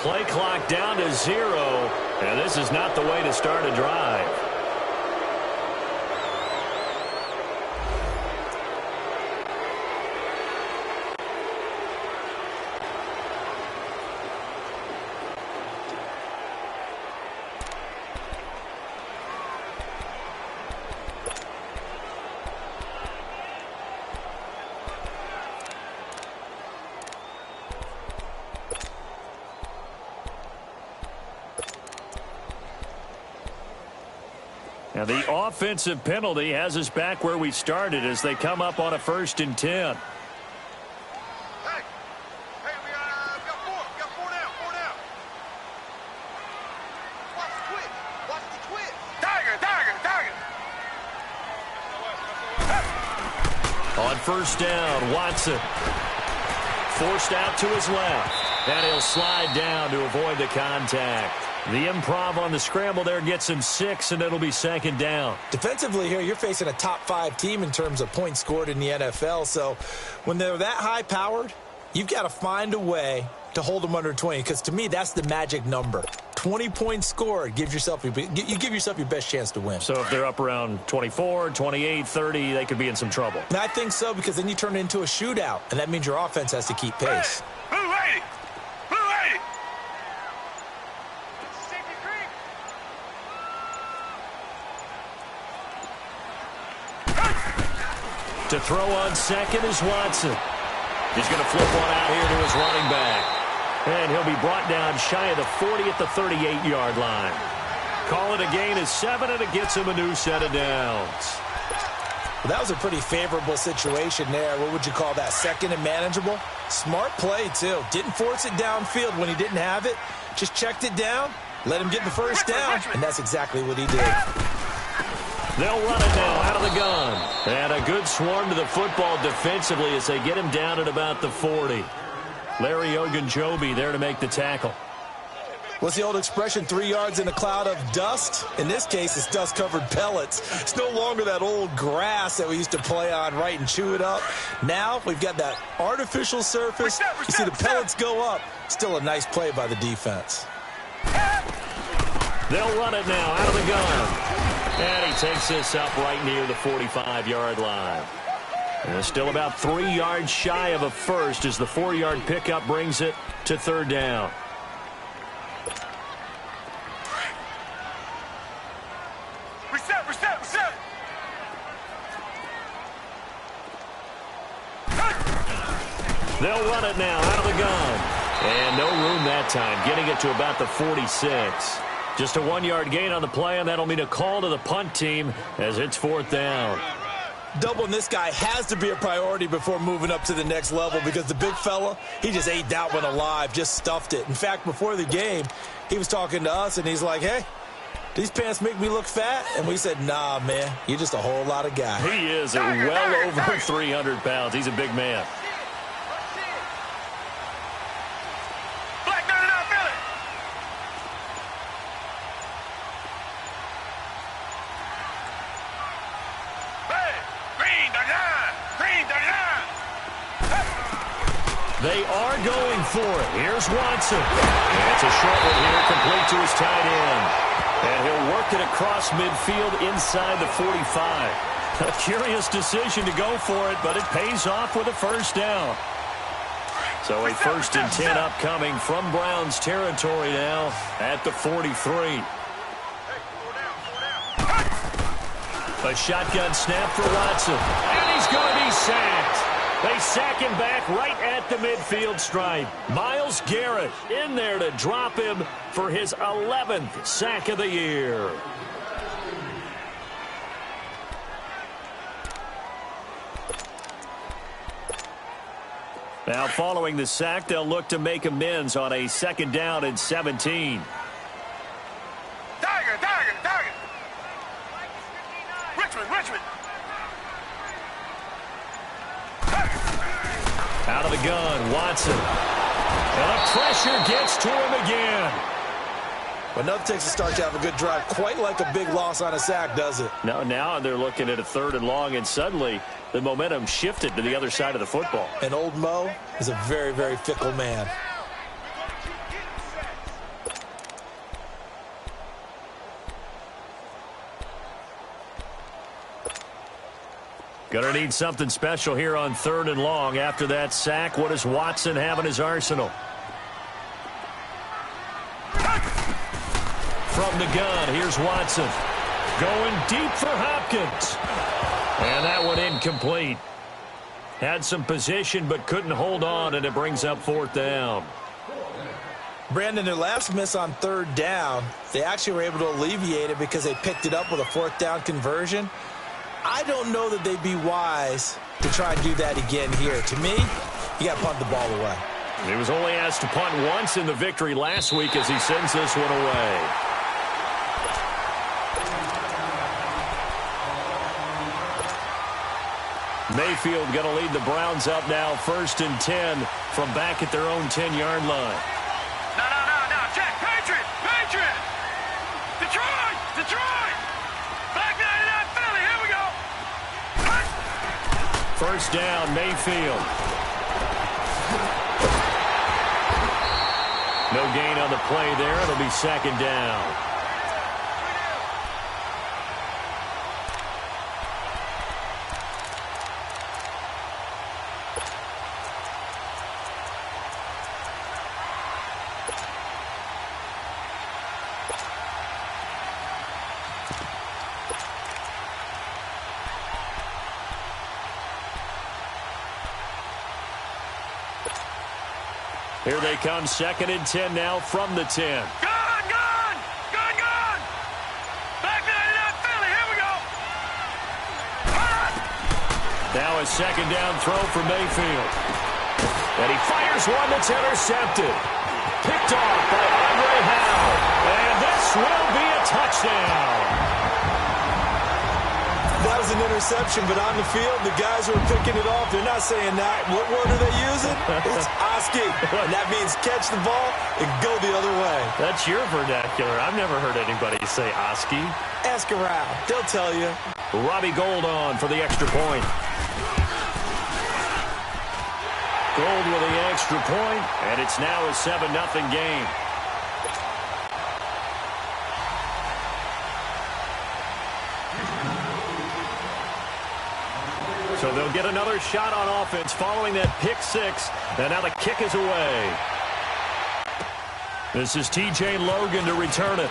play clock down to 0, and this is not the way to start a drive. Now the offensive penalty has us back where we started as they come up on a 1st and 10. Hey, we got four now. Watch the twist. Tiger. On 1st down, Watson forced out to his left, and he'll slide down to avoid the contact. The improv on the scramble there gets him 6, and it'll be 2nd down. Defensively here, you're facing a top-5 team in terms of points scored in the NFL. So when they're that high-powered, you've got to find a way to hold them under 20, because to me, that's the magic number. 20 points scored, you give yourself your best chance to win. So if they're up around 24, 28, 30, they could be in some trouble. And I think so, because then you turn it into a shootout, and that means your offense has to keep pace. Hey, Blue lady. To throw on 2nd is Watson. He's going to flip one out here to his running back. And he'll be brought down shy of the 40 at the 38-yard line. Call it a gain of 7, and it gets him a new set of downs. Well, that was a pretty favorable situation there. What would you call that? 2nd and manageable? Smart play, too. Didn't force it downfield when he didn't have it. Just checked it down, let him get the 1st down, and that's exactly what he did. They'll run it now out of the gun. And a good swarm to the football defensively as they get him down at about the 40. Larry Ogunjobi there to make the tackle. What's the old expression, 3 yards in a cloud of dust? In this case, it's dust-covered pellets. It's no longer that old grass that we used to play on, right, and chew it up. Now we've got that artificial surface. You see the pellets go up. Still a nice play by the defense. They'll run it now out of the gun. And he takes this up right near the 45-yard line. And still about 3 yards shy of a first as the 4-yard pickup brings it to 3rd down. Reset. They'll run it now out of the gun. And no room that time, getting it to about the 46. Just a 1-yard gain on the play, and that'll mean a call to the punt team as it's 4th down. Doubling this guy has to be a priority before moving up to the next level, because the big fella, he just ate that one alive, just stuffed it. In fact, before the game, he was talking to us, and he's like, hey, these pants make me look fat? And we said, nah, man, you're just a whole lot of guy. He is well over 300 pounds. He's a big man. They are going for it. Here's Watson. And it's a short one here, complete to his tight end. And he'll work it across midfield inside the 45. A curious decision to go for it, but it pays off with a 1st down. So a 1st and 10 upcoming from Browns territory now at the 43. A shotgun snap for Watson. And he's going to be sacked. They sack him back right at the midfield stripe. Myles Garrett in there to drop him for his 11th sack of the year. Now following the sack, they'll look to make amends on a 2nd down and 17. Tiger. Richmond. Out of the gun, Watson. And the pressure gets to him again. But enough takes a start to have a good drive. Quite like a big loss on a sack, does it? Now they're looking at a 3rd and long, and suddenly the momentum shifted to the other side of the football. And old Mo is a very, very fickle man. Gonna need something special here on 3rd and long. After that sack, what does Watson have in his arsenal? From the gun, here's Watson. Going deep for Hopkins. And that one incomplete. Had some position but couldn't hold on, and it brings up 4th down. Brandon, their last miss on 3rd down, they actually were able to alleviate it because they picked it up with a 4th down conversion. I don't know that they'd be wise to try and do that again here. To me, you got to punt the ball away. He was only asked to punt once in the victory last week as he sends this one away. Mayfield going to lead the Browns up now, 1st and 10 from back at their own 10-yard line. No, check, Patriot! Detroit! Back 99 Philly, here we go! 1st down, Mayfield. No gain on the play there. It'll be 2nd down. Here they come, 2nd and 10 now from the 10. Gone! Back 99 Philly, here we go! Now a 2nd down throw for Mayfield. And he fires one that's intercepted. Picked off by Andre Howe. And this will be a touchdown. That was an interception, but on the field, the guys who are picking it off, they're not saying that. What word are they using? It's Oski. And that means catch the ball and go the other way. That's your vernacular. I've never heard anybody say Oski. Ask around. They'll tell you. Robbie Gould on for the extra point. Gould with the extra point, and it's now a 7-0 game. So they'll get another shot on offense following that pick 6. And now the kick is away. This is TJ Logan to return it.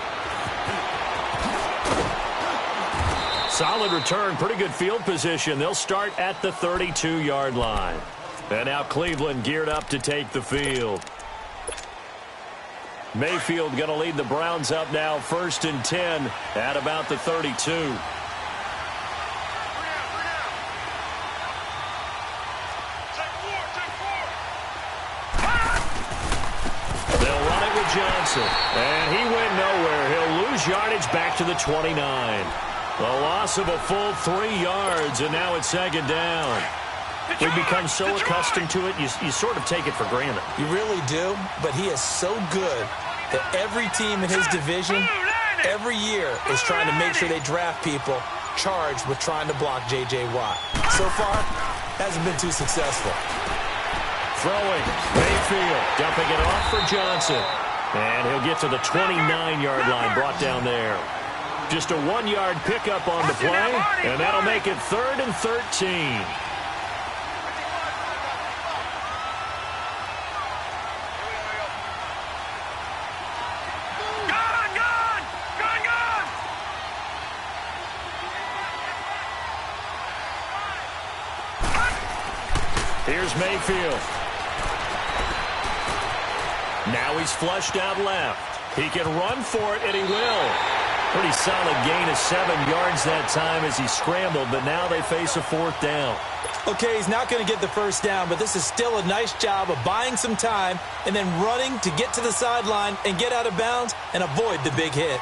Solid return, pretty good field position. They'll start at the 32-yard line. And now Cleveland geared up to take the field. Mayfield going to lead the Browns up now, 1st and 10 at about the 32. Johnson, and he went nowhere. He'll lose yardage back to the 29. The loss of a full 3 yards, and now it's 2nd down. We've become so accustomed to it, you sort of take it for granted. You really do, but he is so good that every team in his division, every year, is trying to make sure they draft people charged with trying to block J.J. Watt. So far, hasn't been too successful. Throwing, Mayfield, dumping it off for Johnson. And he'll get to the 29-yard line, brought down there. Just a 1-yard pickup on the play, and that'll make it 3rd and 13. Here's Mayfield. Now he's flushed out left. He can run for it, and he will. Pretty solid gain of 7 yards that time as he scrambled, but now they face a 4th down. Okay, he's not going to get the 1st down, but this is still a nice job of buying some time and then running to get to the sideline and get out of bounds and avoid the big hit.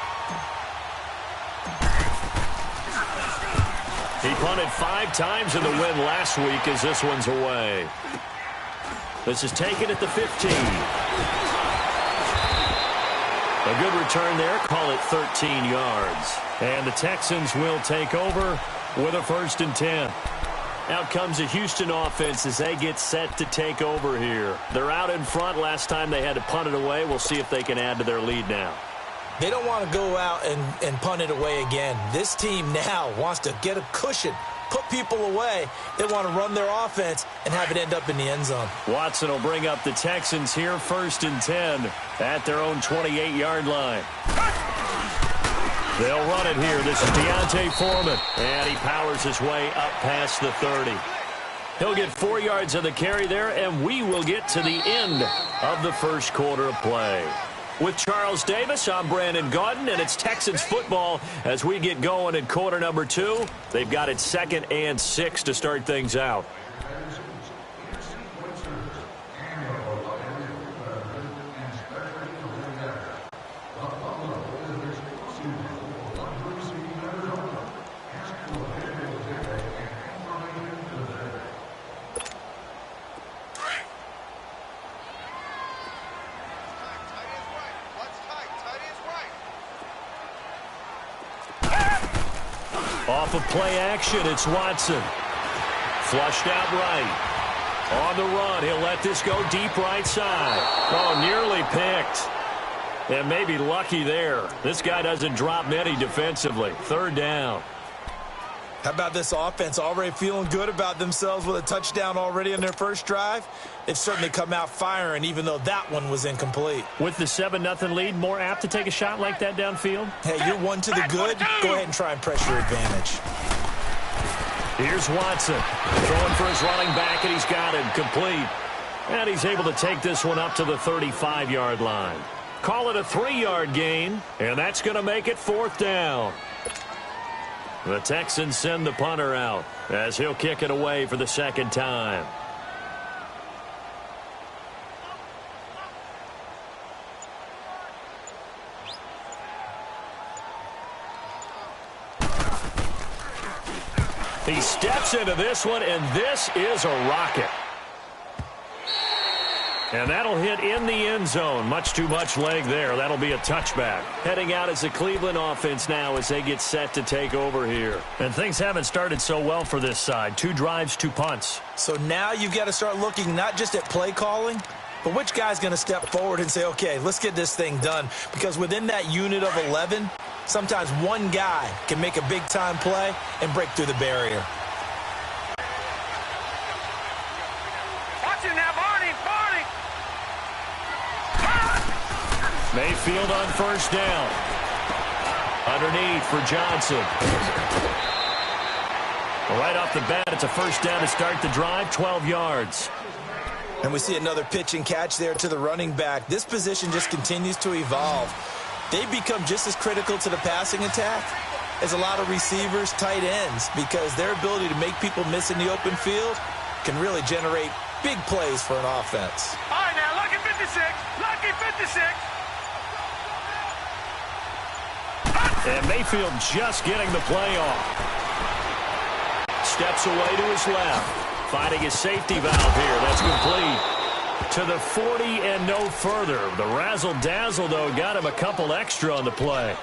He punted 5 times in the win last week as this one's away. This is taken at the 15. A good return there. Call it 13 yards. And the Texans will take over with a 1st and 10. Out comes the Houston offense as they get set to take over here. They're out in front. Last time they had to punt it away. We'll see if they can add to their lead now. They don't want to go out and punt it away again. This team now wants to get a cushion put people away. They want to run their offense and have it end up in the end zone. Watson will bring up the Texans here 1st and 10 at their own 28-yard line. They'll run it here. This is Deontay Foreman. And he powers his way up past the 30. He'll get 4 yards on the carry there, and we will get to the end of the first quarter of play. With Charles Davis, I'm Brandon Gaudin, and it's Texans football as we get going in quarter number 2. They've got it 2nd and 6 to start things out. Off of play action, it's Watson. Flushed out right. On the run, he'll let this go deep right side. Oh, nearly picked. And maybe lucky there. This guy doesn't drop many defensively. 3rd down. How about this offense already feeling good about themselves with a touchdown already in their first drive? They've certainly come out firing, even though that one was incomplete. With the 7-0 lead, more apt to take a shot like that downfield? Hey, you're one to the good. Go ahead and try and press your advantage. Here's Watson. Throwing for his running back, and he's got him complete. And he's able to take this one up to the 35-yard line. Call it a 3-yard gain, and that's going to make it 4th down. The Texans send the punter out as he'll kick it away for the 2nd time. He steps into this one, and this is a rocket. And that'll hit in the end zone. Much too much leg there. That'll be a touchback. Heading out as the Cleveland offense now as they get set to take over here. And things haven't started so well for this side. 2 drives, 2 punts. So now you've got to start looking not just at play calling, but which guy's going to step forward and say, okay, let's get this thing done. Because within that unit of 11, sometimes one guy can make a big-time play and break through the barrier. Watch it now, Barney. Mayfield on 1st down. Underneath for Johnson. Right off the bat, it's a 1st down to start the drive, 12 yards. And we see another pitch and catch there to the running back. This position just continues to evolve. They become just as critical to the passing attack as a lot of receivers, tight ends, because their ability to make people miss in the open field can really generate big plays for an offense. All right, now, lucky 56. Lucky 56. And Mayfield just getting the play off. Steps away to his left. Finding his safety valve here. That's complete. To the 40 and no further. The razzle-dazzle, though, got him a couple extra on the play.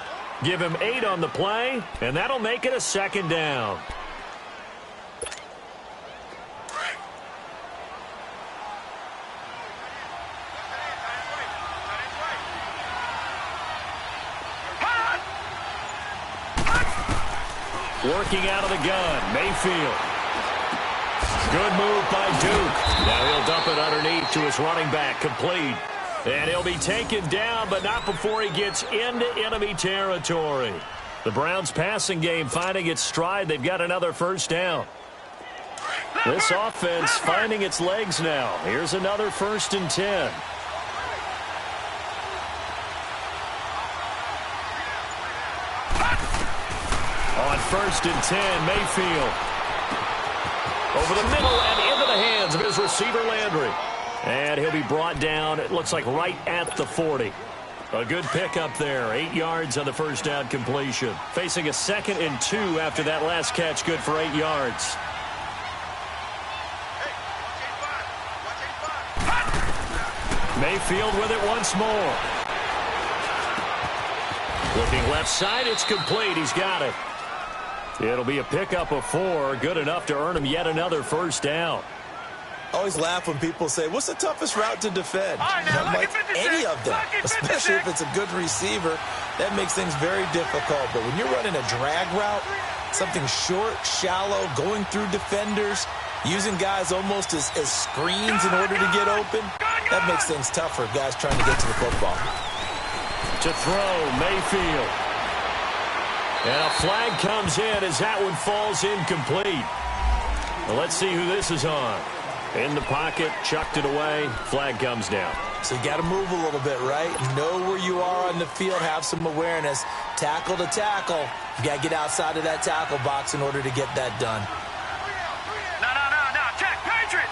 Give him 8 on the play, and that'll make it a 2nd down. Working out of the gun, Mayfield. Good move by Duke. Now he'll dump it underneath to his running back, complete. And he'll be taken down, but not before he gets into enemy territory. The Browns passing game finding its stride. They've got another 1st down. This offense finding its legs now. Here's another 1st and 10. On 1st and 10, Mayfield. Over the middle and into the hands of his receiver, Landry. And he'll be brought down, it looks like right at the 40. A good pickup there. 8 yards on the 1st down completion. Facing a 2nd and 2 after that last catch, good for 8 yards. Mayfield with it once more. Looking left side, it's complete. He's got it. It'll be a pickup of 4, good enough to earn him yet another 1st down. I always laugh when people say, what's the toughest route to defend? Right, now, I'm like, any of them, especially if it's a good receiver. That makes things very difficult. But when you're running a drag route, Something short, shallow, going through defenders, using guys almost as screens in order to get open. That makes things tough for guys trying to get to the football. To throw, Mayfield. And a flag comes in as that one falls incomplete. Well, let's see who this is on. In the pocket, chucked it away, flag comes down. So you got to move a little bit, right? Know where you are on the field, have some awareness. Tackle to tackle. You got to get outside of that tackle box in order to get that done. No. Check. Patriot.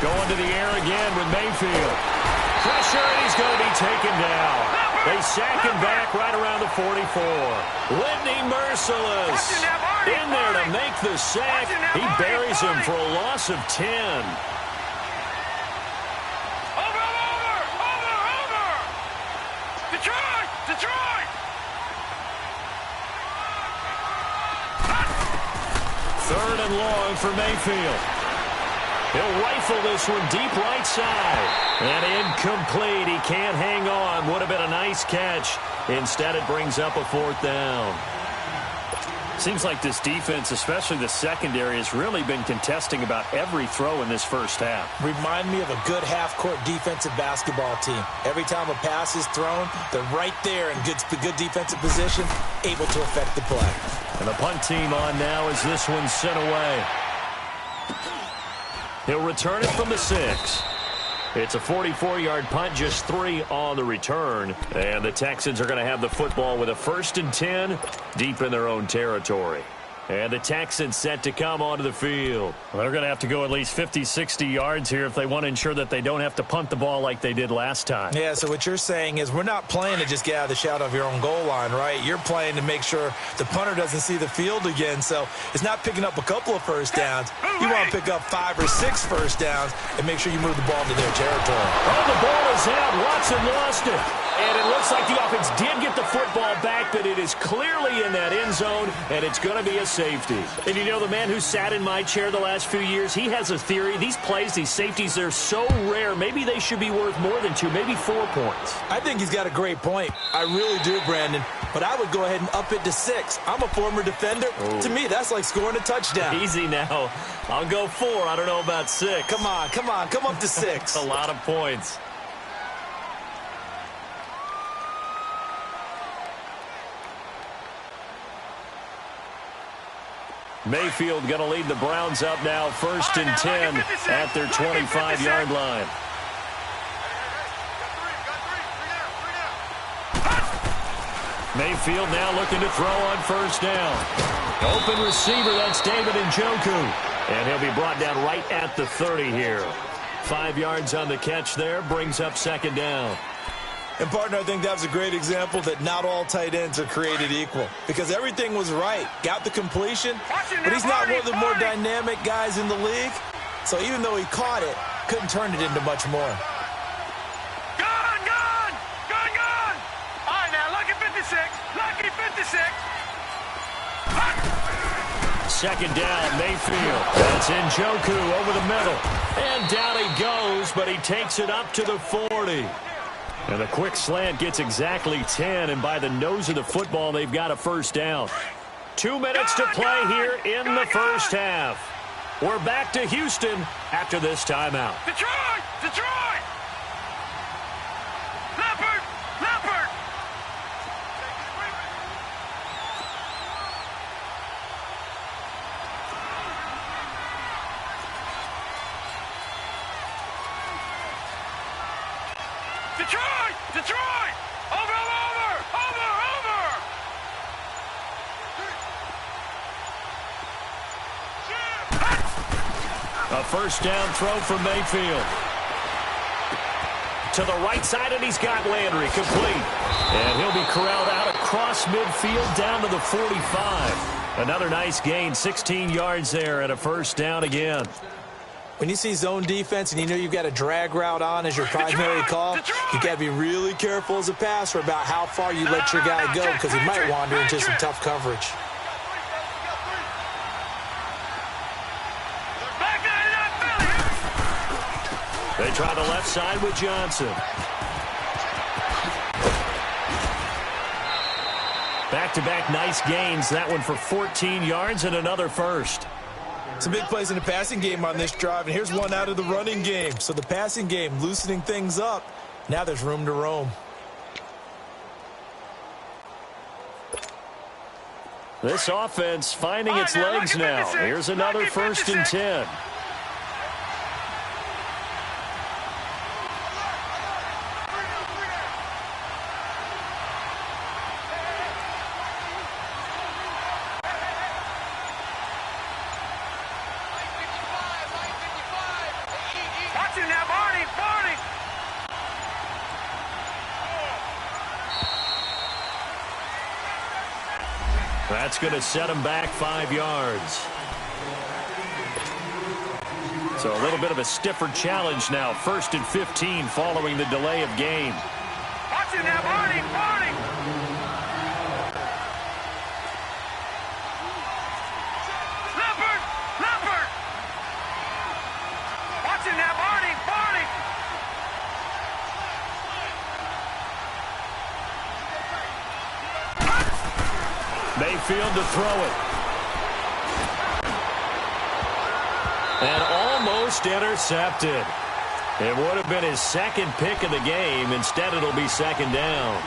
Going to the air again with Mayfield. Pressure, and he's going to be taken down. They sack him back right around the 44. Whitney Merciless in there to make the sack. He buries him for a loss of 10. Over. Detroit. Third and long for Mayfield. He'll rifle this one deep right side. And incomplete. He can't hang on. Would have been a nice catch. Instead, it brings up a fourth down. Seems like this defense, especially the secondary, has really been contesting about every throw in this first half. Remind me of a good half-court defensive basketball team. Every time a pass is thrown, they're right there in good defensive position, able to affect the play. And the punt team on now as this one's sent away. He'll return it from the 6. It's a 44-yard punt, just 3 on the return. And the Texans are going to have the football with a 1st and 10 deep in their own territory. And the Texans set to come onto the field. Well, they're going to have to go at least 50, 60 yards here if they want to ensure that they don't have to punt the ball like they did last time. Yeah, so what you're saying is we're not playing to just get out of the shadow of your own goal line, right? You're playing to make sure the punter doesn't see the field again. So it's not picking up a couple of first downs. You want to pick up 5 or 6 first downs and make sure you move the ball into their territory. Oh, the ball is out. Watson lost it. And it looks like the offense did get the football back, but it is clearly in that end zone, and it's going to be a safety. And you know, the man who sat in my chair the last few years, he has a theory. These plays, these safeties, they're so rare. Maybe they should be worth more than 2, maybe 4 points. I think he's got a great point. I really do, Brandon. But I would go ahead and up it to 6. I'm a former defender. Ooh. To me, that's like scoring a touchdown. Easy now. I'll go 4. I don't know about 6. Come on. Come up to 6. A lot of points. Mayfield going to lead the Browns up now, 1st and 10 at their 25-yard line. Mayfield now looking to throw on 1st down. Open receiver, that's David Njoku. And he'll be brought down right at the 30 here. 5 yards on the catch there, brings up 2nd down. And, partner, I think that was a great example that not all tight ends are created equal. Because everything was right. Got the completion, but he's not one of the more dynamic guys in the league. So even though he caught it, couldn't turn it into much more. Gone! All right, now, lucky 56. Lucky 56. 2nd down, Mayfield. That's Njoku over the middle. And down he goes, but he takes it up to the 40. And a quick slant gets exactly 10, and by the nose of the football, they've got a 1st down. 2 minutes to play here in the first half. We're back to Houston after this timeout. Detroit! Leopard! Detroit! Over! A 1st down throw for Mayfield. To the right side, and he's got Landry complete. And he'll be corralled out across midfield down to the 45. Another nice gain, 16 yards there, and a 1st down again. When you see zone defense and you know you've got a drag route on as your primary call, you got to be really careful as a passer about how far you let your guy go because he might wander into some tough coverage. They try the left side with Johnson. Back-to-back nice gains. That one for 14 yards and another first. Some big plays in the passing game on this drive, and here's one out of the running game. So the passing game loosening things up. Now there's room to roam. This offense finding its legs now. Here's another 1st and 10. That's going to set him back 5 yards. So a little bit of a stiffer challenge now. 1st and 15 following the delay of game. Watch it now, Barney, Barney. Leopard, Leopard. Watch it now, Barney, Barney. Mayfield to throw it. And almost intercepted. It would have been his 2nd pick of the game. Instead, it'll be 2nd down.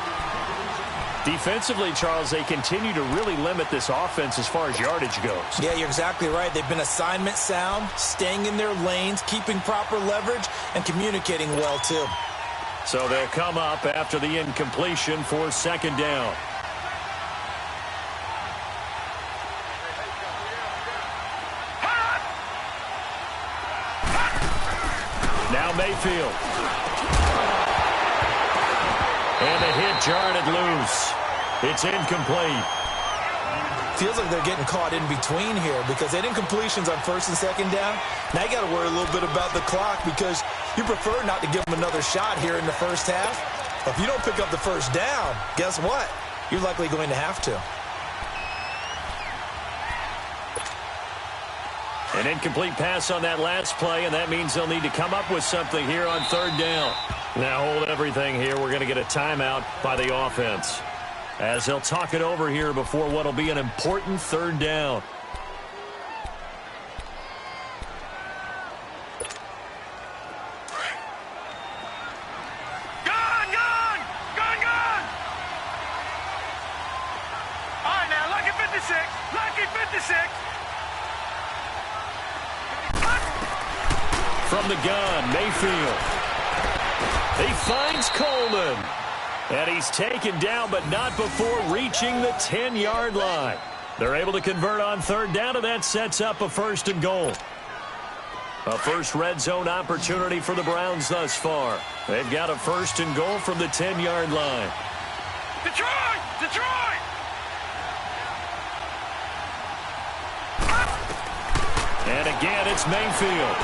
Defensively, Charles, they continue to really limit this offense as far as yardage goes. Yeah, you're exactly right. They've been assignment sound, staying in their lanes, keeping proper leverage, and communicating well, too. So they'll come up after the incompletion for 2nd down. Now Mayfield. And the hit jarred it loose. It's incomplete. Feels like they're getting caught in between here because they didn't completions on 1st and 2nd down. Now you got to worry a little bit about the clock because you prefer not to give them another shot here in the 1st half. But if you don't pick up the 1st down, guess what? You're likely going to have to. An incomplete pass on that last play, and that means they'll need to come up with something here on 3rd down. Now hold everything here. We're going to get a timeout by the offense as they'll talk it over here before what will be an important 3rd down. Gone, gone, gone, gone. All right, now, lucky 56, lucky 56. From the gun, Mayfield. He finds Coleman. And he's taken down, but not before reaching the 10-yard line. They're able to convert on 3rd down, and that sets up a 1st and goal. A first red zone opportunity for the Browns thus far. They've got a 1st and goal from the 10-yard line. Detroit! Detroit! And again, it's Mayfield.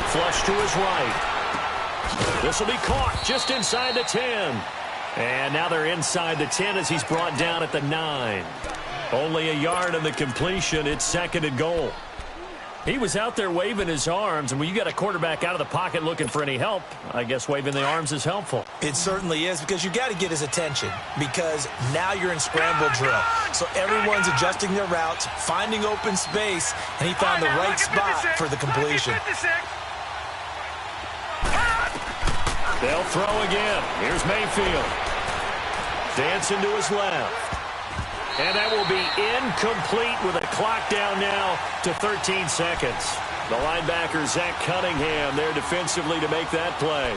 Flush to his right. This will be caught just inside the 10. And now they're inside the 10 as he's brought down at the 9. Only a yard in the completion. It's 2nd and goal. He was out there waving his arms, and when you got a quarterback out of the pocket looking for any help, I guess waving the arms is helpful. It certainly is because you got to get his attention because now you're in scramble drill. So everyone's adjusting their routes, finding open space, and he found the right spot for the completion. They'll throw again. Here's Mayfield. Dancing to his left. And that will be incomplete with a clock down now to 13 seconds. The linebacker, Zach Cunningham, there defensively to make that play.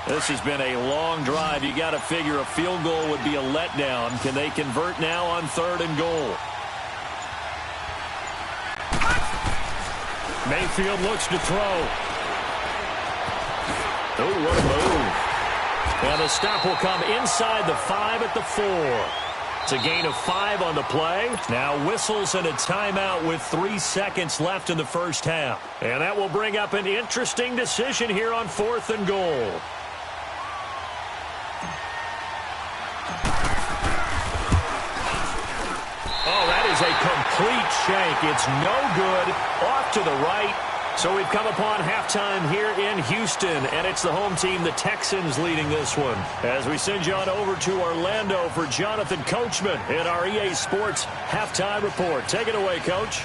This has been a long drive. You got to figure a field goal would be a letdown. Can they convert now on 3rd and goal? Mayfield looks to throw. Oh, what a move. And the stop will come inside the 5 at the 4. It's a gain of 5 on the play. Now whistles and a timeout with 3 seconds left in the first half. And that will bring up an interesting decision here on 4th and goal. Oh, that is a complete shank. It's no good. Off to the right. So we've come upon halftime here in Houston, and it's the home team, the Texans, leading this one. As we send you on over to Orlando for Jonathan Coachman in our EA Sports Halftime Report. Take it away, Coach.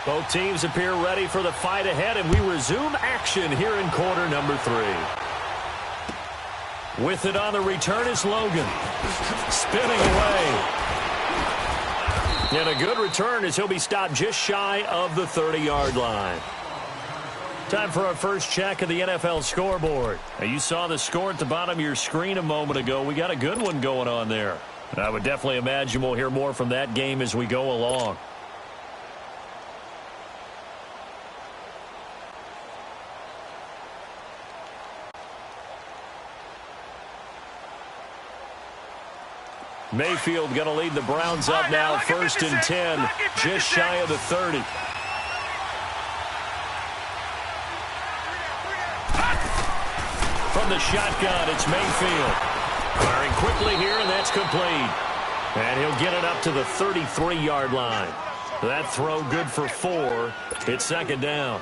Both teams appear ready for the fight ahead, and we resume action here in quarter number 3. With it on the return is Logan. Spinning away. And a good return as he'll be stopped just shy of the 30-yard line. Time for our first check of the NFL scoreboard. Now, you saw the score at the bottom of your screen a moment ago. We got a good one going on there. And I would definitely imagine we'll hear more from that game as we go along. Mayfield going to lead the Browns up now, 1st and 10, just shy of the 30. From the shotgun, it's Mayfield. Firing quickly here, and that's complete. And he'll get it up to the 33-yard line. That throw good for 4. It's 2nd down.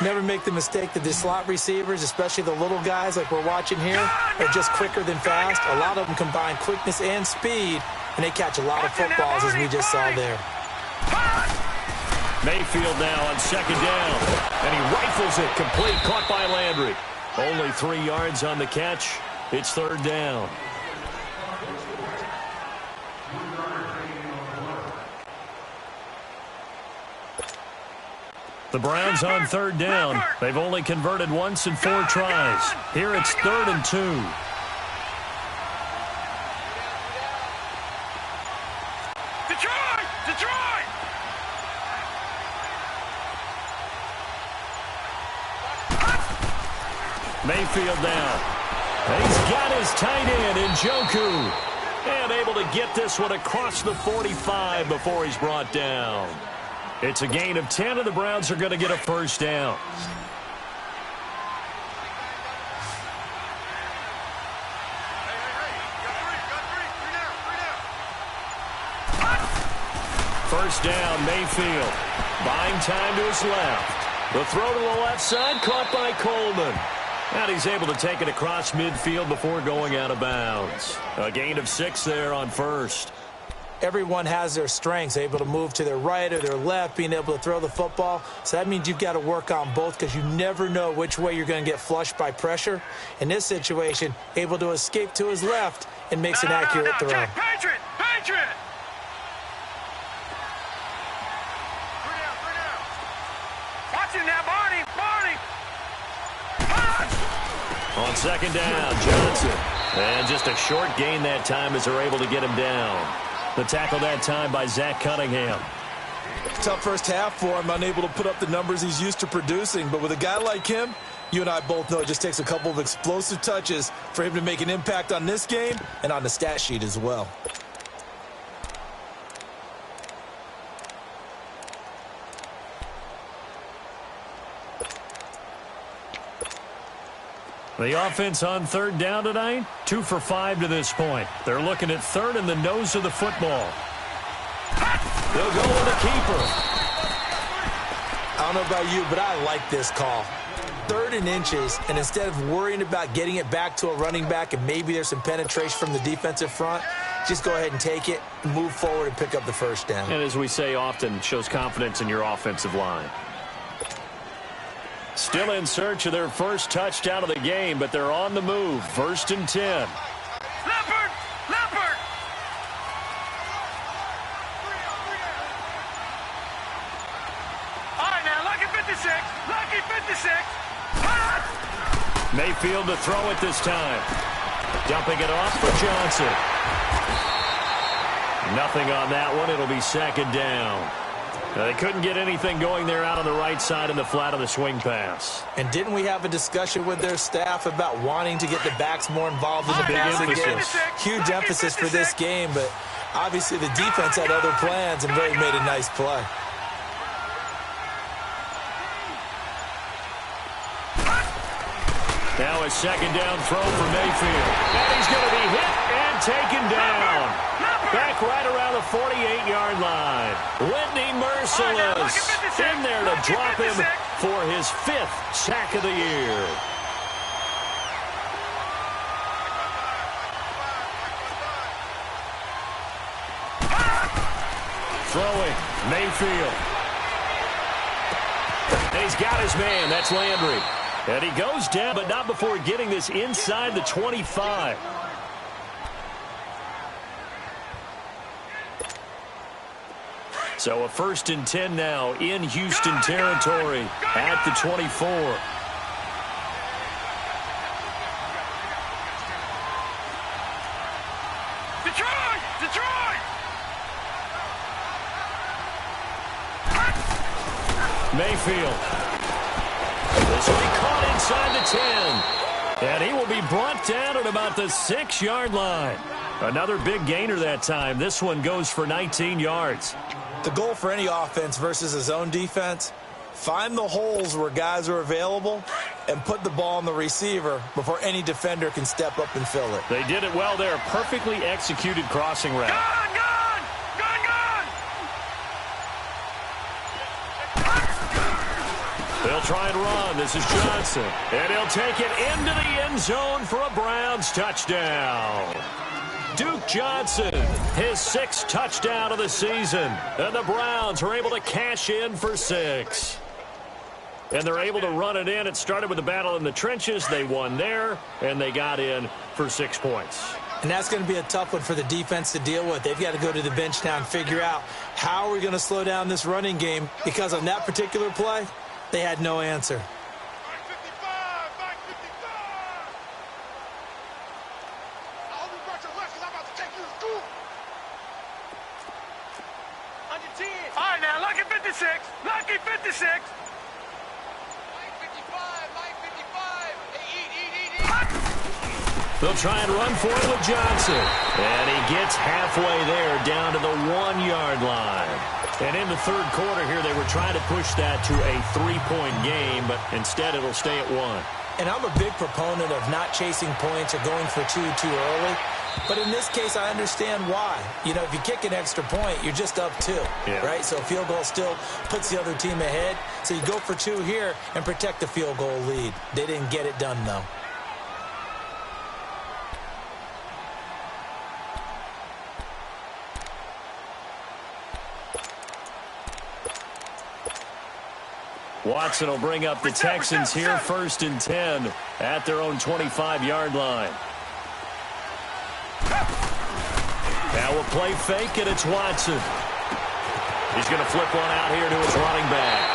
Never make the mistake that the slot receivers, especially the little guys like we're watching here, are just quicker than fast. A lot of them combine quickness and speed, and they catch a lot of footballs, as we just saw there. Mayfield now on 2nd down, and he rifles it complete, caught by Landry. Only 3 yards on the catch. It's 3rd down. The Browns on 3rd down. They've only converted once in 4 tries. Here it's 3rd and 2. Detroit! Detroit! Mayfield now. And he's got his tight end in Njoku. And able to get this one across the 45 before he's brought down. It's a gain of 10, and the Browns are going to get a 1st down. First down, Mayfield. Buying time to his left. The throw to the left side, caught by Coleman. And he's able to take it across midfield before going out of bounds. A gain of 6 there on 1st. Everyone has their strengths, able to move to their right or their left, being able to throw the football. So that means you've got to work on both because you never know which way you're going to get flushed by pressure. In this situation, able to escape to his left and makes an accurate throw. Jack, Patriot! Patriot! Watch him now, Barney! Barney! On 2nd down, Johnson. And just a short gain that time as they're able to get him down. The tackle that time by Zach Cunningham. Tough first half for him, unable to put up the numbers he's used to producing. But with a guy like him, you and I both know it just takes a couple of explosive touches for him to make an impact on this game and on the stat sheet as well. The offense on 3rd down tonight, 2 for 5 to this point. They're looking at 3rd in the nose of the football. They'll go with a keeper. I don't know about you, but I like this call. 3rd and inches, and instead of worrying about getting it back to a running back and maybe there's some penetration from the defensive front, just go ahead and take it, move forward, and pick up the first down. And as we say often, shows confidence in your offensive line. Still in search of their first touchdown of the game, but they're on the move. 1st and 10. Leopard! Leopard! All right, now, lucky 56. Lucky 56. Mayfield to throw it this time. Dumping it off for Johnson. Nothing on that one. It'll be 2nd down. They couldn't get anything going there out on the right side in the flat of the swing pass. And didn't we have a discussion with their staff about wanting to get the backs more involved in the passing game? Huge emphasis for this game, but obviously the defense had other plans and really made a nice play. Now a 2nd down throw for Mayfield. And he's going to be hit and taken down. Back right around the 48-yard line. Whitney merciless in there to drop him for his 5th sack of the year. Throwing, Mayfield. And he's got his man. That's Landry. And he goes down, but not before getting this inside the 25. So a 1st and 10 now in Houston territory at the 24. Detroit! Detroit! Mayfield. This will be caught inside the 10. And he will be brought down at about the 6-yard line. Another big gainer that time. This one goes for 19 yards. The goal for any offense versus a zone defense, find the holes where guys are available and put the ball on the receiver before any defender can step up and fill it. They did it well there. Perfectly executed crossing route. Gone! Gone! Gone! Gone! They'll try and run. This is Johnson. And he'll take it into the end zone for a Browns touchdown. Duke Johnson, his 6th touchdown of the season. And the Browns are able to cash in for 6. And they're able to run it in. It started with a battle in the trenches. They won there, and they got in for 6 points. And that's going to be a tough one for the defense to deal with. They've got to go to the bench now and figure out how are we going to slow down this running game, because on that particular play, they had no answer. All right, now, lucky 56. Lucky 56. They'll try and run for it with Johnson. And he gets halfway there down to the 1-yard line. And in the 3rd quarter here, they were trying to push that to a 3-point game, but instead it'll stay at 1. And I'm a big proponent of not chasing points or going for 2 too early. But in this case, I understand why. You know, if you kick an extra point, you're just up 2, right? So a field goal still puts the other team ahead. So you go for 2 here and protect the field goal lead. They didn't get it done, though. Watson will bring up the Texans here, 1st and 10 at their own 25-yard line. Now a play fake, and it's Watson. He's going to flip one out here to his running back.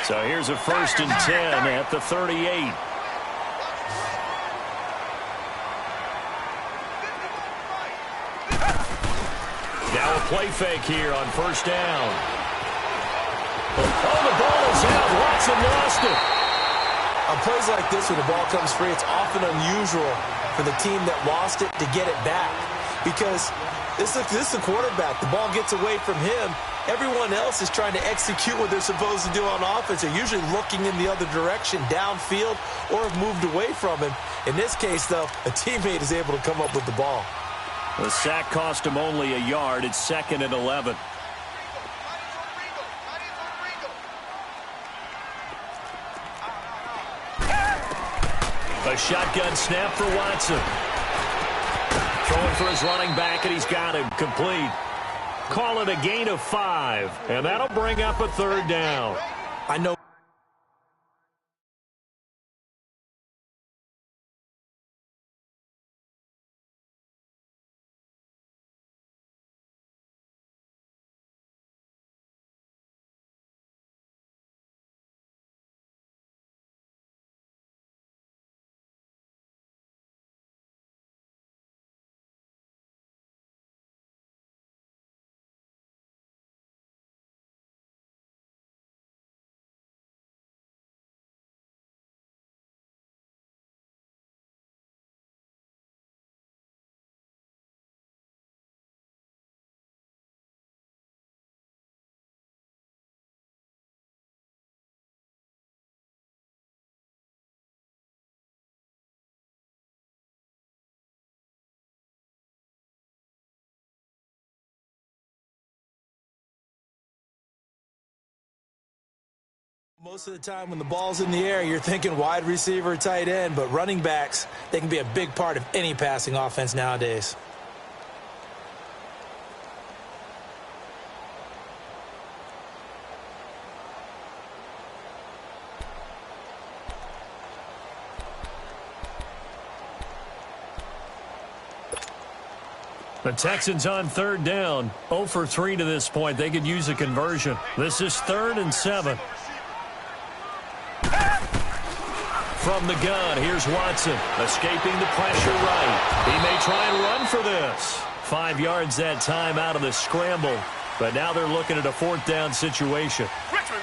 So here's a 1st and 10 at the 38. Now a play fake here on 1st down. Oh, the ball is out. Watson lost it. On plays like this, when the ball comes free, it's often unusual for the team that lost it to get it back. Because this is the quarterback. The ball gets away from him. Everyone else is trying to execute what they're supposed to do on offense. They're usually looking in the other direction, downfield, or have moved away from him. In this case, though, a teammate is able to come up with the ball. The sack cost him only a yard. It's 2nd and 11. A shotgun snap for Watson. Throwing for his running back, and he's got him complete. Call it a gain of 5, and that'll bring up a 3rd down. I know. Most of the time when the ball's in the air, you're thinking wide receiver, tight end, but running backs, they can be a big part of any passing offense nowadays. The Texans on 3rd down. 0 for 3 to this point. They could use a conversion. This is 3rd and 7. From the gun, here's Watson, escaping the pressure right. He may try and run for this. 5 yards that time out of the scramble, but now they're looking at a 4th down situation.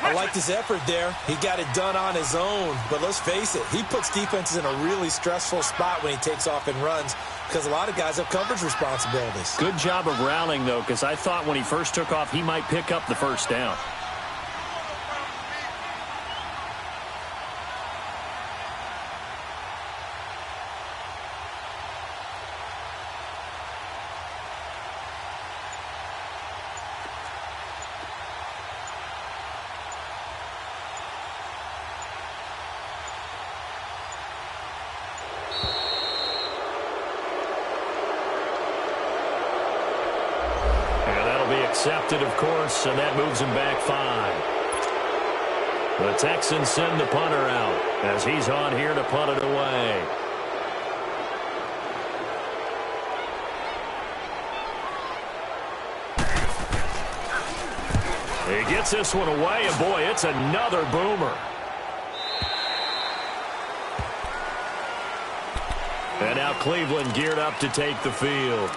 I liked his effort there. He got it done on his own, but let's face it, he puts defenses in a really stressful spot when he takes off and runs because a lot of guys have coverage responsibilities. Good job of rallying, though, because I thought when he first took off, he might pick up the 1st down. Accepted, of course, and that moves him back 5. The Texans send the punter out as he's on here to punt it away. He gets this one away, and boy, it's another boomer. And now Cleveland geared up to take the field.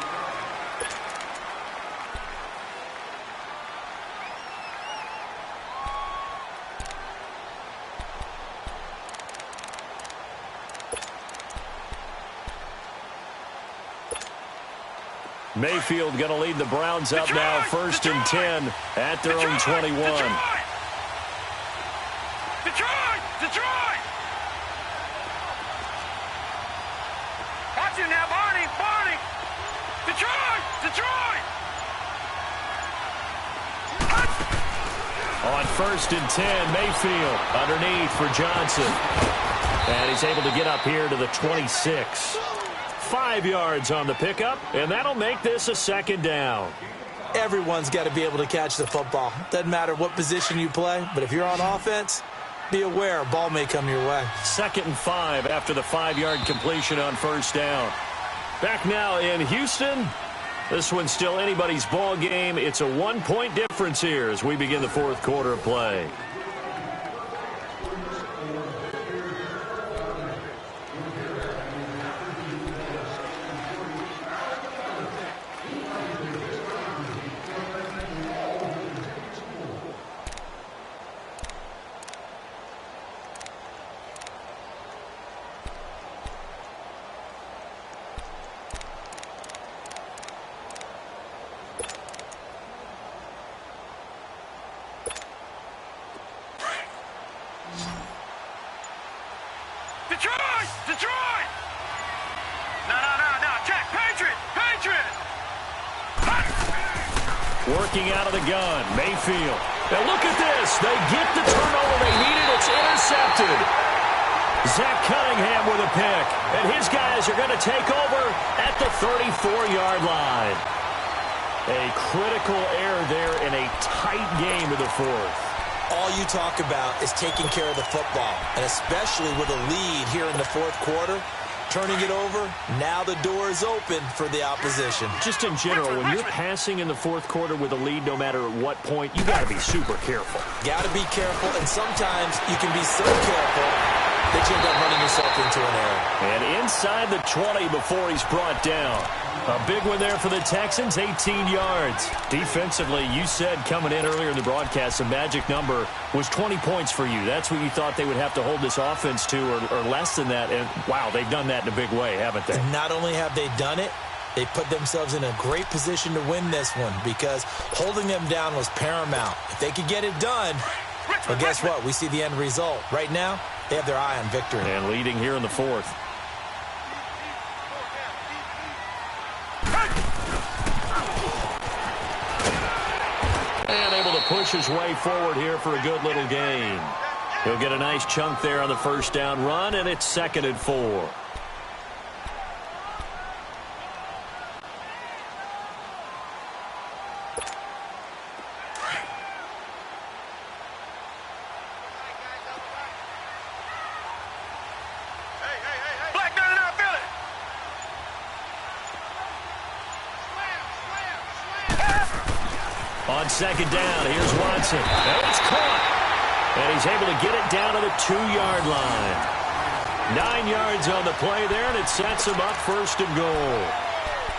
Mayfield going to lead the Browns up now, 1st and 10 at their own 21. Detroit! Watch it now, Barney! Detroit! On 1st and 10, Mayfield underneath for Johnson. And he's able to get up here to the 26. 5 yards on the pickup, and that'll make this a 2nd down. Everyone's got to be able to catch the football. Doesn't matter what position you play, but if you're on offense, be aware a ball may come your way. 2nd and 5 after the 5-yard completion on 1st down. Back now in Houston. This one's still anybody's ball game. It's a 1-point difference here as we begin the 4th quarter of play. backing out of the gun. Mayfield. Now look at this. They get the turnover they needed. It's intercepted. Zach Cunningham with a pick. And his guys are going to take over at the 34-yard line. A critical error there in a tight game in the fourth. All you talk about is taking care of the football, and especially with a lead here in the fourth quarter. Turning it over, now the door is open for the opposition. Just in general, when you're passing in the fourth quarter with a lead, no matter at what point, you got to be super careful. Got to be careful, and sometimes you can be so careful that you end up running yourself into an error. And inside the 20 before he's brought down. A big one there for the Texans, 18 yards. Defensively, you said coming in earlier in the broadcast, the magic number was 20 points for you. That's what you thought they would have to hold this offense to, or less than that. And, wow, they've done that in a big way, haven't they? Not only have they done it, they put themselves in a great position to win this one because holding them down was paramount. If they could get it done, well, guess what? We see the end result. Right now, they have their eye on victory. And leading here in the fourth. And able to push his way forward here for a good little gain. He'll get a nice chunk there on the first down run, and it's 2nd and 4. On 2nd down, here's Watson. And it's caught. And he's able to get it down to the 2-yard line. 9 yards on the play there, and it sets him up 1st and goal.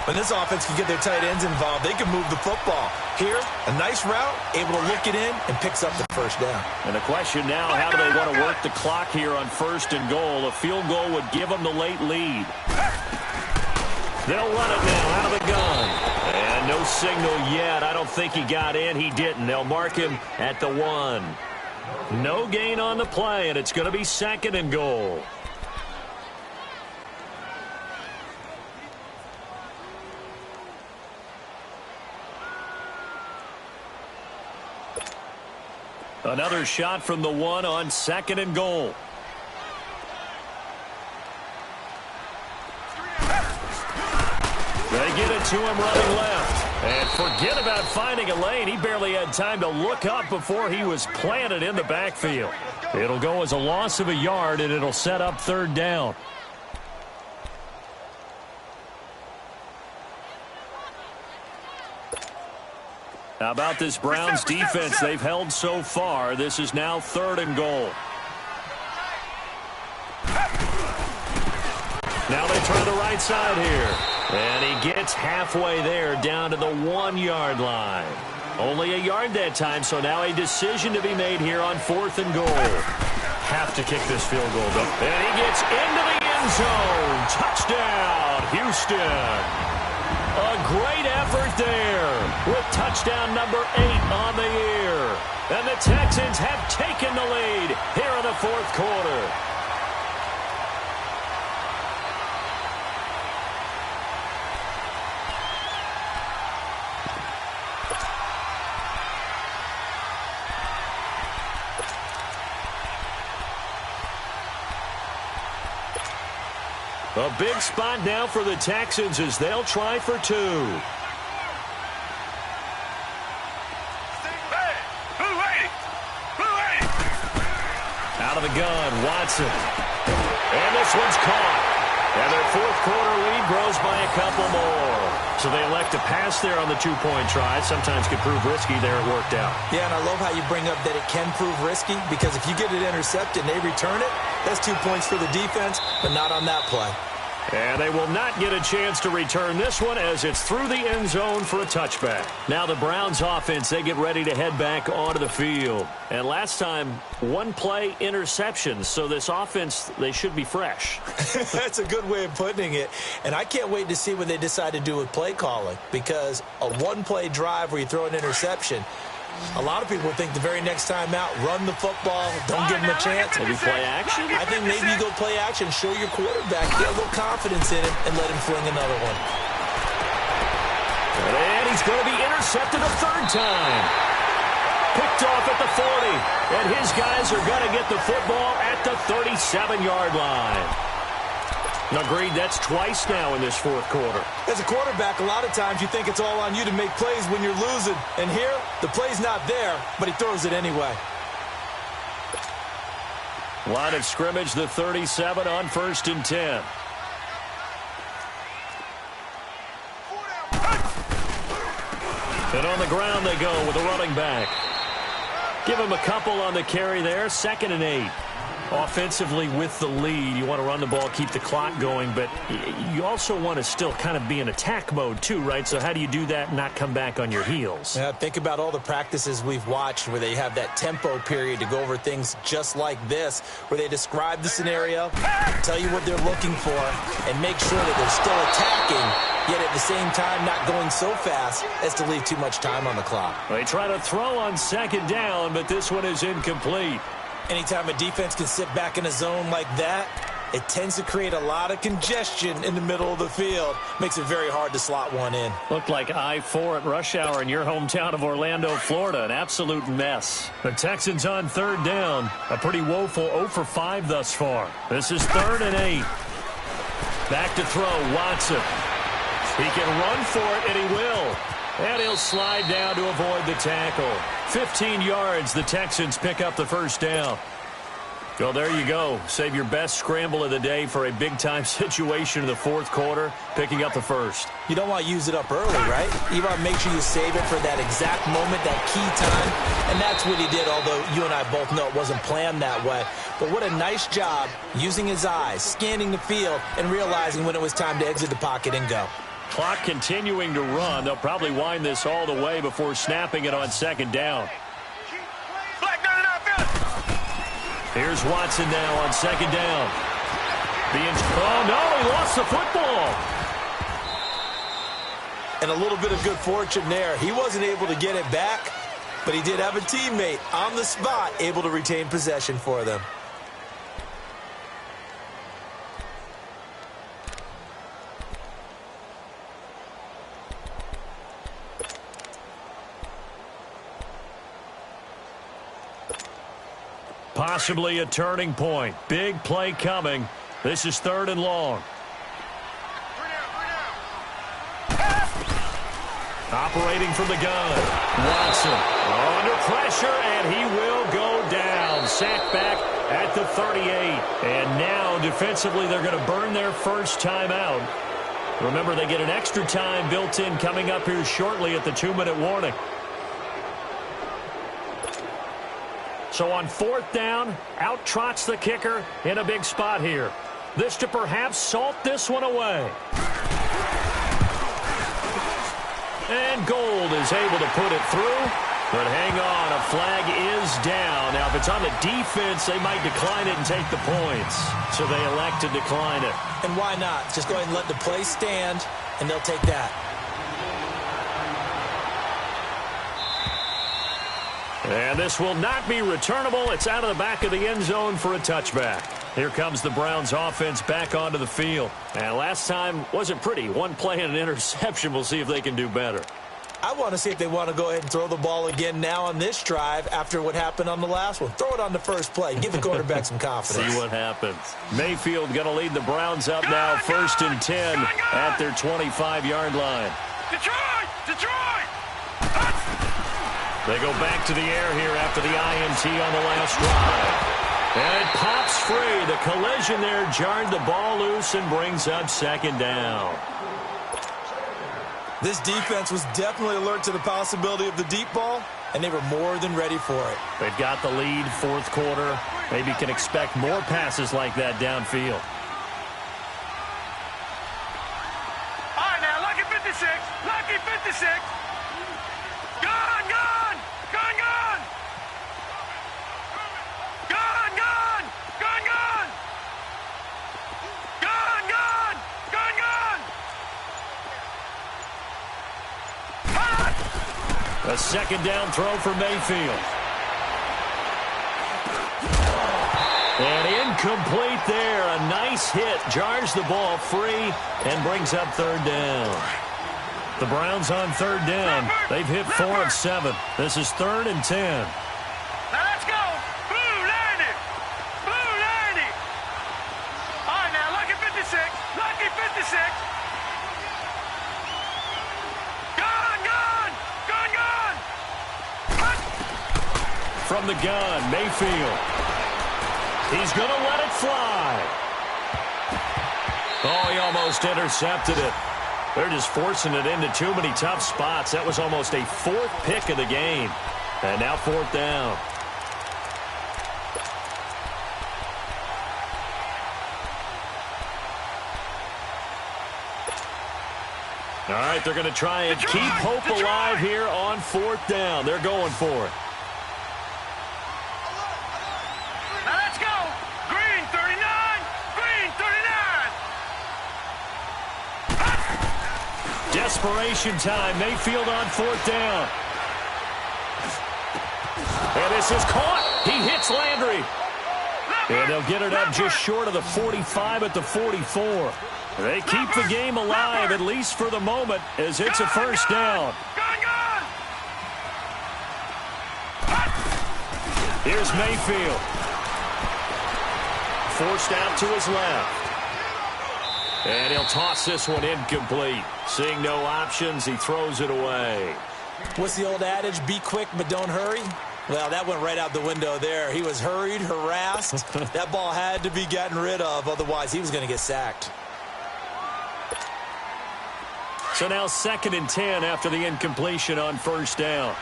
When this offense can get their tight ends involved, they can move the football. Here, a nice route, able to look it in, and picks up the 1st down. And the question now, how do they want to work the clock here on 1st and goal? A field goal would give them the late lead. They'll run it now out of the gun. And no signal yet. I don't think he got in. He didn't. They'll mark him at the 1. No gain on the play, and it's going to be 2nd and goal. Another shot from the 1 on 2nd and goal. They get it to him running left. And forget about finding a lane. He barely had time to look up before he was planted in the backfield. It'll go as a loss of a yard, and it'll set up 3rd down. How about this Browns defense they've held so far? This is now 3rd and goal. Now they turn to the right side here. And he gets halfway there down to the 1-yard line. Only a yard that time, so now a decision to be made here on 4th and goal. Have to kick this field goal, though. And he gets into the end zone. Touchdown, Houston. A great effort there with touchdown number 8 on the year. And the Texans have taken the lead here in the 4th quarter. A big spot now for the Texans as they'll try for 2. Out of the gun, Watson. And this one's caught. And their 4th quarter lead grows by a couple more. So they elect to pass there on the 2-point try. Sometimes could prove risky. There it worked out. Yeah, and I love how you bring up that it can prove risky because if you get it intercepted and they return it, that's 2 points for the defense, but not on that play. And they will not get a chance to return this one as it's through the end zone for a touchback. Now the Browns offense, they get ready to head back onto the field. And last time, 1-play interceptions. So this offense, they should be fresh. That's a good way of putting it. And I can't wait to see what they decide to do with play calling because a 1-play drive where you throw an interception, a lot of people think the very next time out, run the football, don't give them a chance. Maybe play action? I think maybe you go play action, show your quarterback, get a little confidence in him, and let him fling another one. And he he's going to be intercepted a third time. Picked off at the 40, and his guys are going to get the football at the 37-yard line. Agreed, that's twice now in this fourth quarter. As a quarterback, a lot of times you think it's all on you to make plays when you're losing. And here, the play's not there, but he throws it anyway. Line of scrimmage, the 37 on 1st and 10. And on the ground they go with a running back. Give him a couple on the carry there, 2nd and 8. Offensively with the lead, you want to run the ball, keep the clock going, but you also want to still kind of be in attack mode too, right? So how do you do that and not come back on your heels? Yeah, think about all the practices we've watched where they have that tempo period to go over things just like this, where they describe the scenario, tell you what they're looking for, and make sure that they're still attacking, yet at the same time not going so fast as to leave too much time on the clock. They try to throw on 2nd down, but this one is incomplete. Anytime a defense can sit back in a zone like that, it tends to create a lot of congestion in the middle of the field. Makes it very hard to slot one in. Looked like I-4 at rush hour in your hometown of Orlando, Florida. An absolute mess. The Texans on 3rd down. A pretty woeful 0 for 5 thus far. This is 3rd and 8. Back to throw, Watson. He can run for it, and he will. And he'll slide down to avoid the tackle. 15 yards, the Texans pick up the first down. Well, there you go. Save your best scramble of the day for a big-time situation in the fourth quarter, picking up the first. You don't want to use it up early, right? You want to make sure you save it for that exact moment, that key time. And that's what he did, although you and I both know it wasn't planned that way. But what a nice job using his eyes, scanning the field, and realizing when it was time to exit the pocket and go. Clock continuing to run. They'll probably wind this all the way before snapping it on 2nd down. Here's Watson now on 2nd down. Oh, no, he lost the football. And a little bit of good fortune there. He wasn't able to get it back, but he did have a teammate on the spot able to retain possession for them. Possibly a turning point. Big play coming. This is 3rd and long. Operating from the gun. Watson under pressure, and he will go down. Sacked back at the 38. And now defensively they're going to burn their first time out. Remember, they get an extra time built in coming up here shortly at the 2-minute warning. So on 4th down, out trots the kicker in a big spot here. This to perhaps salt this one away. And Gold is able to put it through. But hang on, a flag is down. Now, if it's on the defense, they might decline it and take the points. So they elect to decline it. And why not? Just go ahead and let the play stand, and they'll take that. And this will not be returnable. It's out of the back of the end zone for a touchback. Here comes the Browns offense back onto the field. And last time wasn't pretty. One play and an interception. We'll see if they can do better. I want to see if they want to go ahead and throw the ball again now on this drive after what happened on the last one. Throw it on the first play. Give the quarterback some confidence. See what happens. Mayfield going to lead the Browns up now. 1st and 10 at their 25-yard line. Detroit! They go back to the air here after the INT on the last drive. And it pops free. The collision there jarred the ball loose and brings up 2nd down. This defense was definitely alert to the possibility of the deep ball, and they were more than ready for it. They've got the lead, fourth quarter. Maybe can expect more passes like that downfield. All right, now, lucky 56. Lucky 56. Gone, gone. Gone, gone. Gone, gone. Gone, gone. Gone, gone. Gone, gone. A 2nd down throw for Mayfield. And incomplete there. A nice hit. Jars the ball free and brings up 3rd down. The Browns on third down. They've hit 4 of 7. This is 3rd and 10. Now let's go. Blue 90. Blue 90. All right, now, lucky 56. Lucky 56. Gun, gun. Gun, gun. From the gun, Mayfield. He's going to let it fly. Oh, he almost intercepted it. They're just forcing it into too many tough spots. That was almost a 4th pick of the game. And now 4th down. All right, they're going to try and keep hope alive here on 4th down. They're going for it. Now let's go. Green 39. Green 39. Desperation time. Mayfield on 4th down. And this is caught. He hits Landry. And they'll get it up just short of the 45 at the 44. They keep the game alive, at least for the moment, as it's a 1st down. Here's Mayfield. Forced out to his left. And he'll toss this one incomplete. Seeing no options, he throws it away. What's the old adage? Be quick, but don't hurry. Well, that went right out the window there. He was hurried, harassed. That ball had to be gotten rid of. Otherwise, he was going to get sacked. So now 2nd and 10 after the incompletion on 1st down.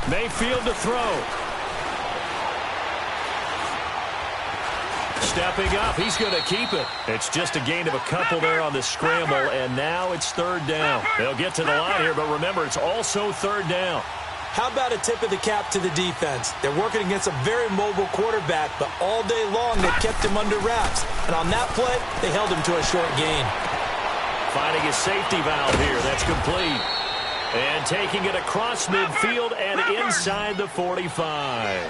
Mayfield to throw. Stepping up, he's going to keep it. It's just a gain of a couple there on the scramble, and now it's 3rd down. They'll get to the line here, but remember, it's also 3rd down. How about a tip of the cap to the defense? They're working against a very mobile quarterback, but all day long they kept him under wraps. And on that play, they held him to a short gain. Finding a safety valve here. That's complete. And taking it across midfield and inside the 45.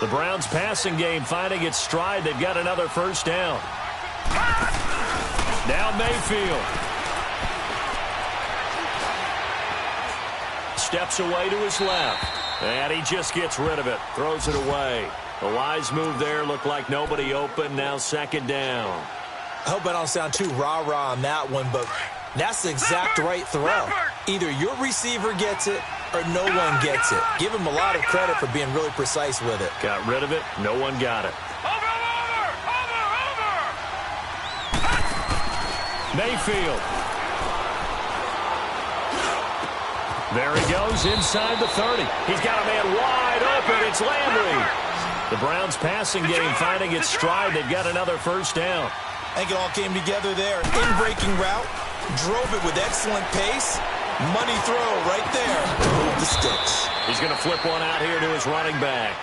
The Browns passing game finding its stride. They've got another 1st down. Now Mayfield. Steps away to his left. And he just gets rid of it. Throws it away. A wise move there. Looked like nobody open. Now 2nd down. I hope I don't sound too rah-rah on that one, but that's the exact right throw. Either your receiver gets it or no one gets it. Give him a lot of credit for being really precise with it. Got rid of it. No one got it. Over. Mayfield. There he goes inside the 30. He's got a man wide open. It's Landry. The Browns passing game finding its stride. They've got another 1st down. I think it all came together there. In-breaking route. Drove it with excellent pace. Money throw right there. Move the sticks. He's going to flip one out here to his running back.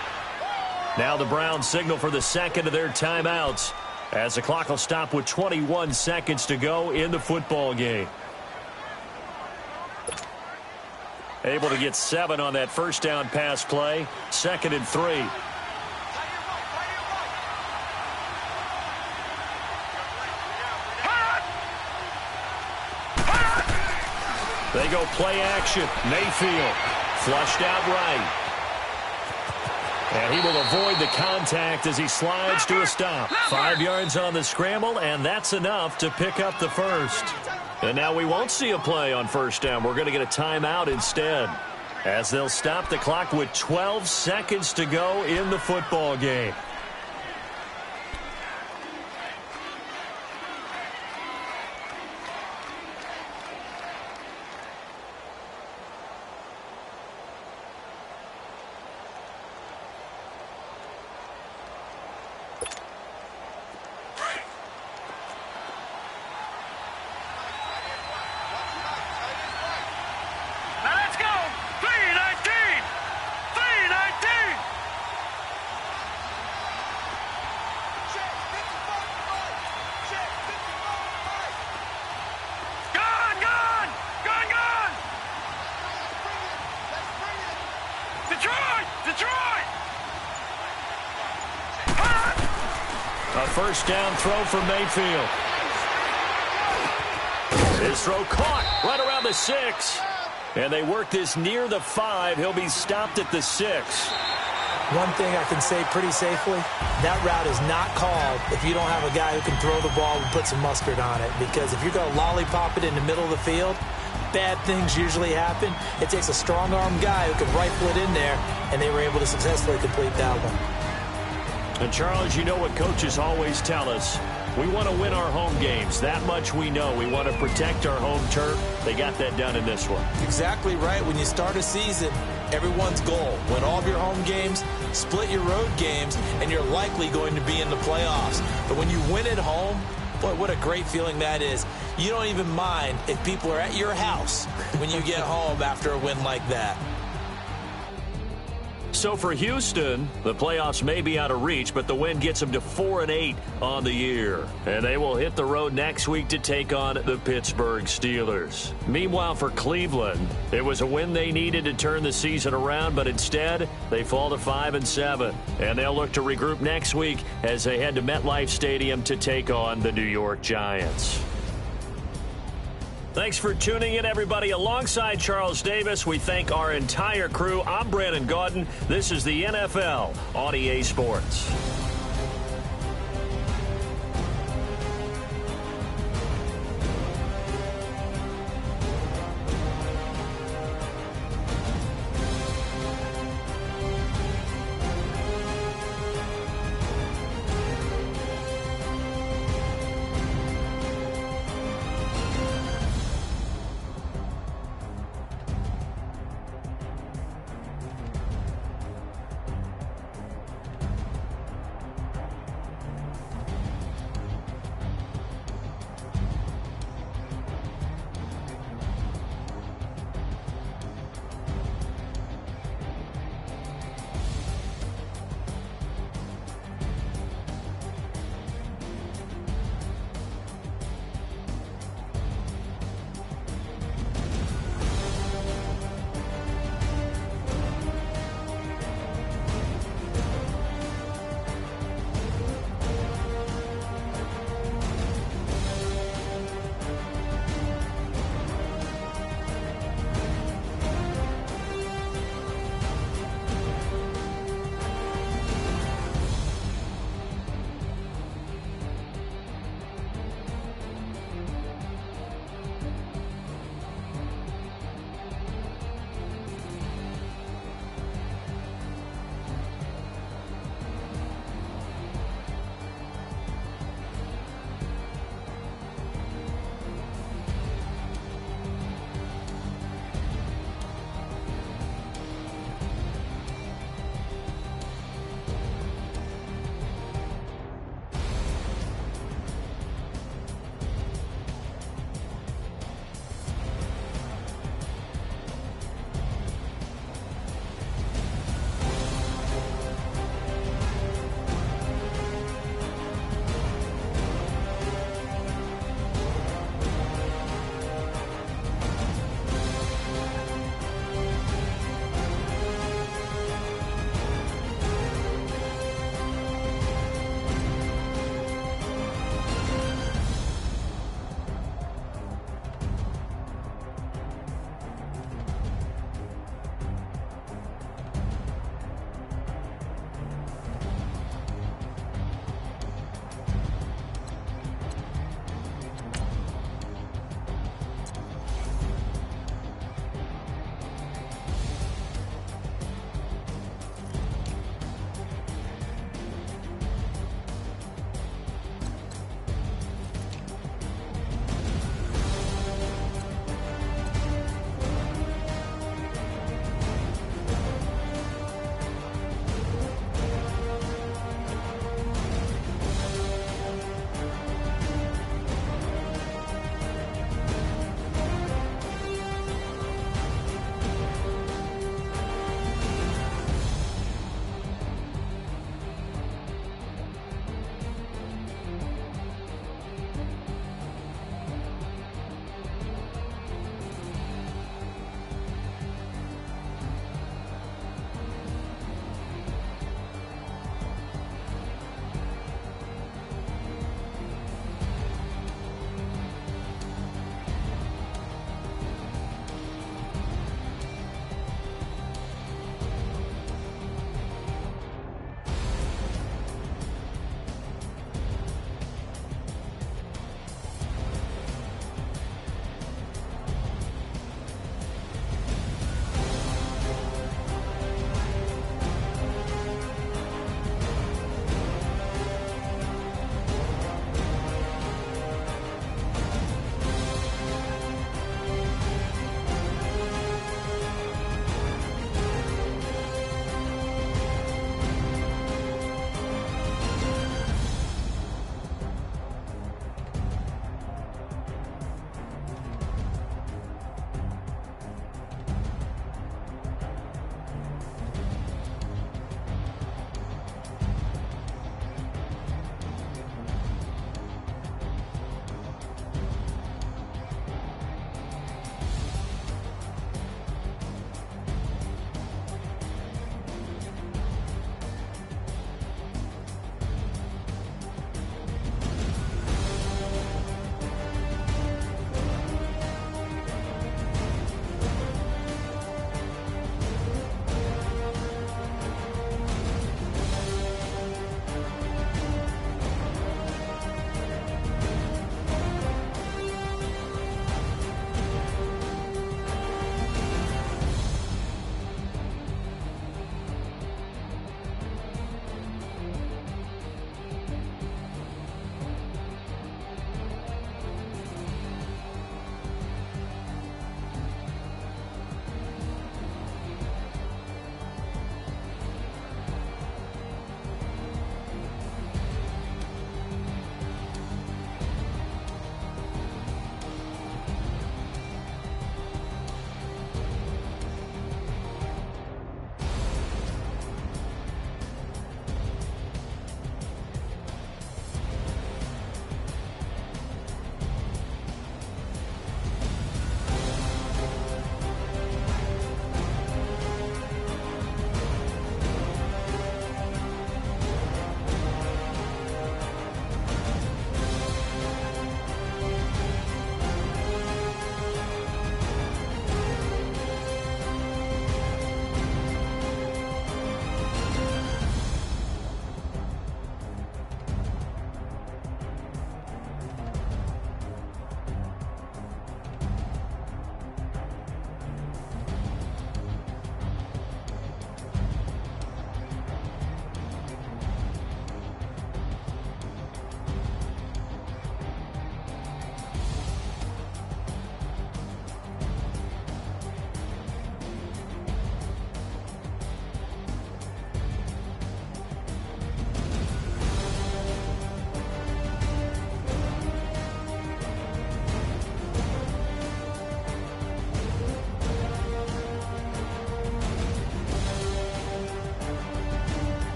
Now the Browns signal for the 2nd of their timeouts as the clock will stop with 21 seconds to go in the football game. Able to get 7 on that 1st down pass play. 2nd and 3. They go play action. Mayfield flushed out right. And he will avoid the contact as he slides to a stop. 5 yards on the scramble, and that's enough to pick up the 1st. And now we won't see a play on 1st down. We're going to get a timeout instead, as they'll stop the clock with 12 seconds to go in the football game. A first down throw for Mayfield. His throw caught right around the 6. And they work this near the 5. He'll be stopped at the 6. One thing I can say pretty safely, that route is not called if you don't have a guy who can throw the ball and put some mustard on it. Because if you're going to lollipop it in the middle of the field, bad things usually happen. It takes a strong-armed guy who can rifle it in there, and they were able to successfully complete that one. And, Charles, you know what coaches always tell us. We want to win our home games. That much we know. We want to protect our home turf. They got that done in this one. Exactly right. When you start a season, everyone's goal, win all of your home games, split your road games, and you're likely going to be in the playoffs. But when you win at home, boy, what a great feeling that is. You don't even mind if people are at your house when you get home after a win like that. So for Houston, the playoffs may be out of reach, but the win gets them to 4-8 on the year. And they will hit the road next week to take on the Pittsburgh Steelers. Meanwhile, for Cleveland, it was a win they needed to turn the season around, but instead, they fall to 5-7. And they'll look to regroup next week as they head to MetLife Stadium to take on the New York Giants. Thanks for tuning in, everybody. Alongside Charles Davis, we thank our entire crew. I'm Brandon Gaudin. This is the NFL on EA Sports.